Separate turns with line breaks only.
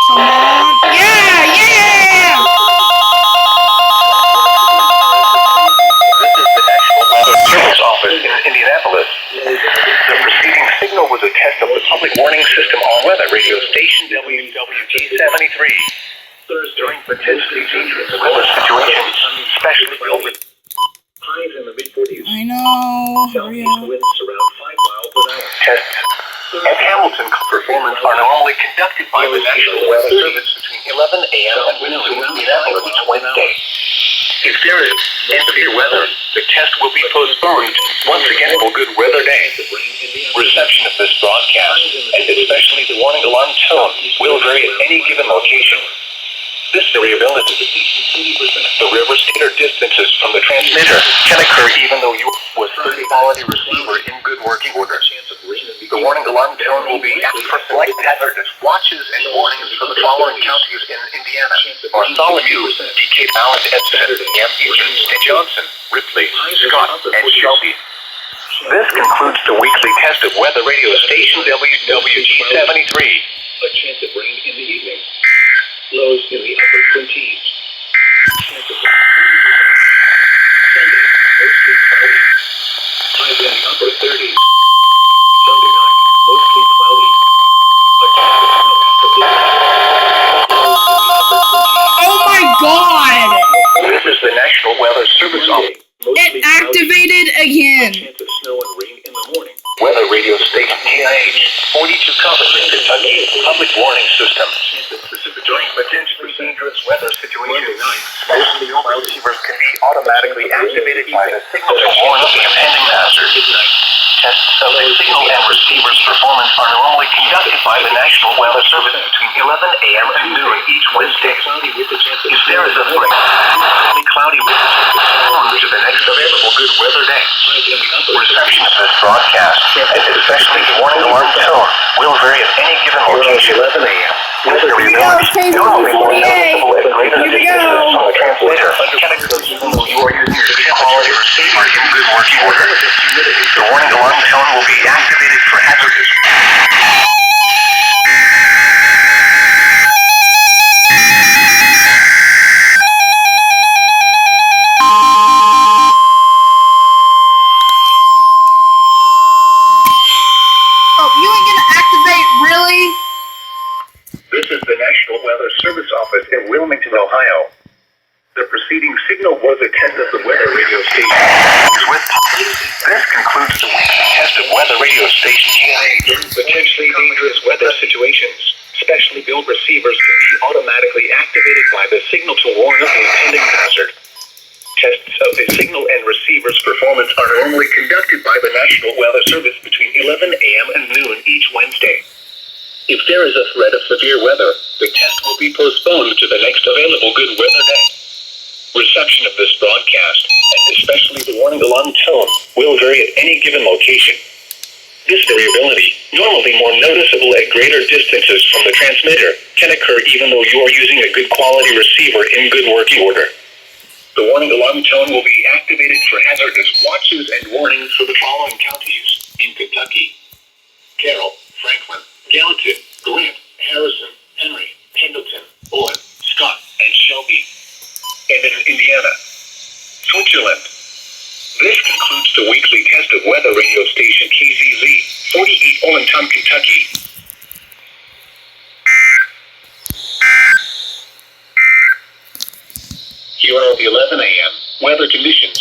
Come on. Yeah, yeah!
Service office in Indianapolis. The preceding signal was a test of the public warning system on weather radio station WWT-73. During potentially dangerous weather situations, especially over highs in the mid-40s.
I know. Hurry
Southeast
up.
winds around 5 miles an hour. Tests at Hamilton performance are normally conducted by the National Weather Service between 11 a.m. and noon in Indianapolis each Wednesday. If there is severe weather, the test will be postponed once again for Good Weather Day. Reception of this broadcast, and especially the warning alarm tone, will vary at any given location. This variability, the river standard distances from the transmitter, can occur even though you was good quality receiver in good working order. The warning alarm tone will be for slight hazardous watches and warnings for the following counties in Indiana: Bartholomew, DeKalb, Allen, Edson, Eugene, Johnson, Ripley, Scott, and Shelby. This concludes the weekly test of weather radio station WWT-73. A chance of rain in the evening. Lows in the upper 20s. Chance of rain 30%. Sunday, mostly cloudy. Highs in the upper 30s. Sunday night, mostly cloudy. A chance of snow after midnight. Lows in the upper 20s.
Oh my god!
This is the National Weather Service Office.
It activated again.
A chance of snow and rain in the morning. Weather radio station EAS, 42 coverage in Kentucky, public warning system. During potentially dangerous weather situations, most of the receivers can be automatically activated by the signal to warn of the impending hazard. Tests of the signal and receiver's performance are normally conducted by the National Weather Service between 11 a.m. and noon each Wednesday. If there is a threat, cloudy with a chance of snow to the next available good weather day. Reception of this broadcast, and especially the warning alarm tone, will vary at any given location. 11 a.m.
Here we go, cable 48. Here we go.
On the transmitter, can occur even though you are using a good quality receiver in good working order. The warning alarm tone will be activated for hazardous.
Oh, you ain't gonna activate, really?
This is the National Weather Service Office in Wilmington, Ohio. The preceding signal was a test of the weather radio station. This concludes the weekly test of weather radio station GIA. Potentially dangerous weather situations, specially built receivers can be automatically activated by the signal to warn of the impending hazard. Tests of the signal and receiver's performance are normally conducted by the National Weather Service between 11 a.m. and noon each Wednesday. If there is a threat of severe weather, the test will be postponed to the next available good weather day. Reception of this broadcast, and especially the warning alarm tone, will vary at any given location. This variability, normally more noticeable at greater distances from the transmitter, can occur even though you are using a good quality receiver in good working order. The warning alarm tone will be activated for hazardous watches and warnings for the following counties in Kentucky: Carroll, Franklin, Gallatin, Grant, Harrison, Henry, Pendleton, Owen, Scott, and Shelby. And in Indiana, Switzerland. This concludes the weekly test of weather radio station KZZ, 48 Olenton, Kentucky. Here are the 11 a.m. weather conditions.